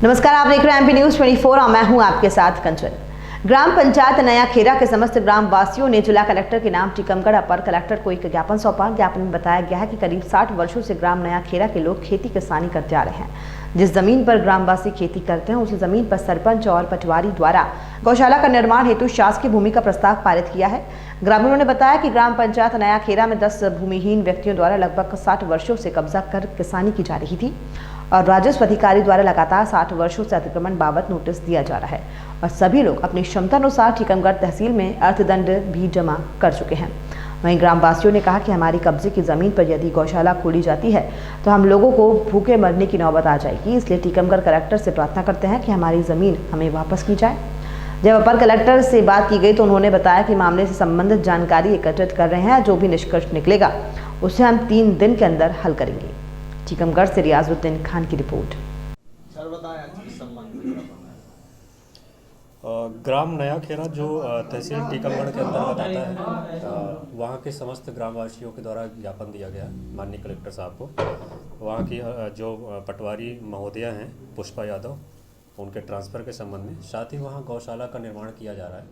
नमस्कार, आप देख रहे हैं एमपी न्यूज 24 और मैं हूं आपके साथ कंचन। ग्राम पंचायत नया खेरा के समस्त ग्राम वासियों ने जिला कलेक्टर के नाम टीकमगढ़ अपर कलेक्टर को एक ज्ञापन सौंपा। ज्ञापन में बताया गया है कि करीब 60 वर्षों से ग्राम नया खेरा के लोग खेती किसानी करते आ रहे हैं। जिस जमीन पर ग्रामवासी खेती करते हैं उस जमीन पर सरपंच और पटवारी द्वारा गौशाला का निर्माण हेतु शासकीय भूमि का प्रस्ताव पारित किया है। ग्रामीणों ने बताया कि ग्राम पंचायत नया खेरा में 10 भूमिहीन व्यक्तियों द्वारा लगभग 60 वर्षों से कब्जा कर किसानी की जा रही थी और राजस्व अधिकारी द्वारा लगातार 60 वर्षों से अतिक्रमण बाबत नोटिस दिया जा रहा है और सभी लोग अपनी क्षमता अनुसार टीकमगढ़ तहसील में अर्थदंड भी जमा कर चुके हैं। वहीं ग्रामवासियों ने कहा कि हमारी कब्जे की जमीन पर यदि गौशाला खोली जाती है तो हम लोगों को भूखे मरने की नौबत आ जाएगी, इसलिए टीकमगढ़ कलेक्टर से प्रार्थना करते हैं कि हमारी जमीन हमें वापस की जाए। जब अपर कलेक्टर से बात की गई तो उन्होंने बताया कि मामले से संबंधित जानकारी एकत्रित कर रहे हैं, जो भी निष्कर्ष निकलेगा उसे हम 3 दिन के अंदर हल करेंगे। टीकमगढ़ से रियाजुद्दीन खान की रिपोर्ट। ग्राम नया खेरा जो तहसील टीकमगढ़ के अंतर्गत आता है, वहाँ के समस्त ग्रामवासियों के द्वारा ज्ञापन दिया गया माननीय कलेक्टर साहब को। वहाँ की जो पटवारी महोदया हैं पुष्पा यादव, उनके ट्रांसफ़र के संबंध में, साथ ही वहाँ गौशाला का निर्माण किया जा रहा है,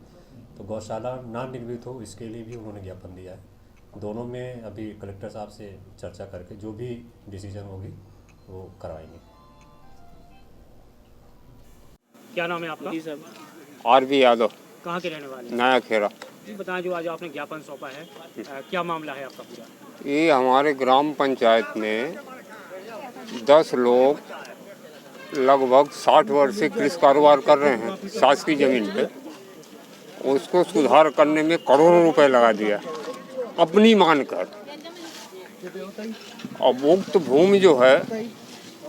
तो गौशाला ना निर्मित हो इसके लिए भी उन्होंने ज्ञापन दिया है। दोनों में अभी कलेक्टर साहब से चर्चा करके जो भी डिसीजन होगी वो करवाएंगे। क्या नाम है आपका? जी सर, आरबी यादव। कहाँ के रहने वाले? नया खेरा। जी बताएं, जो आज आपने ज्ञापन सौंपा है, क्या मामला है आपका पूरा? ये हमारे ग्राम पंचायत में 10 लोग लगभग 60 वर्ष से कृषि कारोबार कर रहे हैं शासकीय जमीन पे। उसको सुधार करने में करोड़ों रुपए लगा दिया अपनी मानकर। अब उक्त भूमि जो है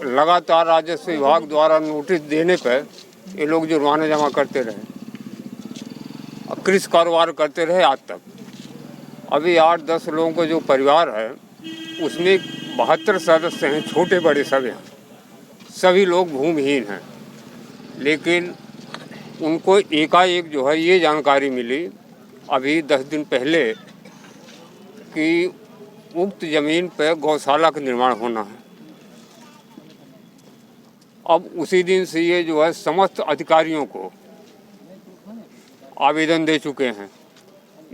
लगातार राजस्व विभाग द्वारा नोटिस देने पर ये लोग जुर्माना जमा करते रहे और कृषि कारोबार करते रहे आज तक। अभी 8-10 लोगों का जो परिवार है उसमें 72 सदस्य हैं, छोटे बड़े सब हैं, सभी लोग भूमिहीन हैं। लेकिन उनको एकाएक जो है ये जानकारी मिली अभी 10 दिन पहले कि उक्त जमीन पर गौशाला का निर्माण होना है। अब उसी दिन से ये जो है समस्त अधिकारियों को आवेदन दे चुके हैं,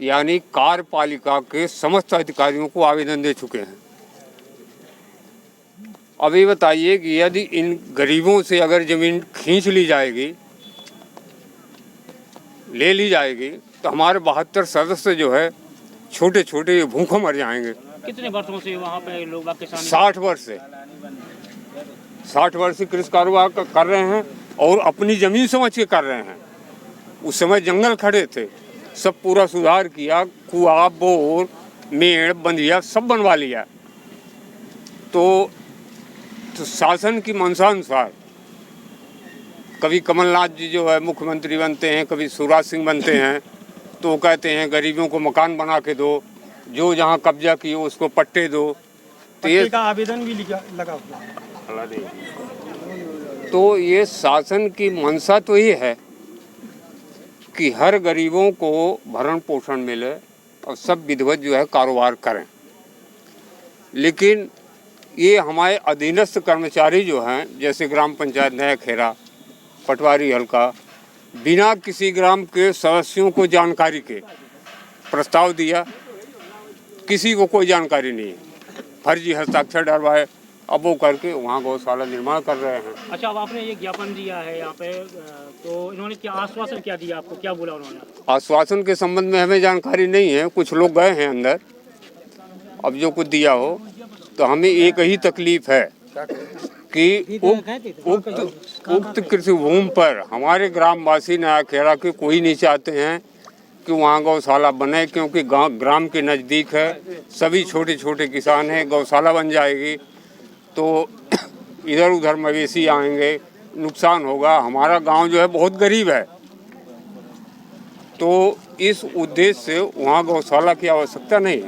यानी कार्यपालिका के समस्त अधिकारियों को आवेदन दे चुके हैं। अभी बताइए कि यदि इन गरीबों से अगर ज़मीन खींच ली जाएगी, ले ली जाएगी, तो हमारे 72 सदस्य जो है छोटे छोटे भूखों मर जाएंगे। कितने वर्षों से वहाँ पे लोग किसान? 60 वर्ष से 60 वर्ष से कृषि कारोबार कर रहे हैं और अपनी ज़मीन समझ के कर रहे हैं। उस समय जंगल खड़े थे, सब पूरा सुधार किया, कुआं, बोर, मेड़, बंधिया सब बनवा लिया। तो शासन की मंशानुसार कभी कमलनाथ जी जो है मुख्यमंत्री बनते हैं, कभी शिवराज सिंह बनते हैं, तो वो कहते हैं गरीबों को मकान बना के दो, जो जहाँ कब्जा किए उसको पट्टे दो। तो ये का आवेदन भी लगा हुआ है। तो ये शासन की मंशा तो ये है कि हर गरीबों को भरण पोषण मिले और सब विधिवत जो है कारोबार करें। लेकिन ये हमारे अधीनस्थ कर्मचारी जो हैं, जैसे ग्राम पंचायत नया खेरा, पटवारी हल्का, बिना किसी ग्राम के सदस्यों को जानकारी के प्रस्ताव दिया, किसी को कोई जानकारी नहीं है, फर्जी हस्ताक्षर डलवाए, अब वो करके वहाँ गौशाला निर्माण कर रहे हैं। अच्छा, अब आपने ये ज्ञापन दिया है यहाँ पे, तो इन्होंने क्या आश्वासन क्या दिया आपको, क्या बोला उन्होंने? आश्वासन के संबंध में हमें जानकारी नहीं है, कुछ लोग गए हैं अंदर, अब जो कुछ दिया हो। तो हमें एक ही तकलीफ है कि उक्त कृषि भूमि पर हमारे ग्रामवासी नया खेरा के कोई नहीं चाहते हैं कि वहाँ गौशाला बने, क्योंकि ग्राम के नज़दीक है, सभी छोटे छोटे किसान हैं। गौशाला बन जाएगी तो इधर उधर मवेशी आएंगे, नुकसान होगा। हमारा गांव जो है बहुत गरीब है, तो इस उद्देश्य से वहाँ गौशाला की आवश्यकता नहीं है।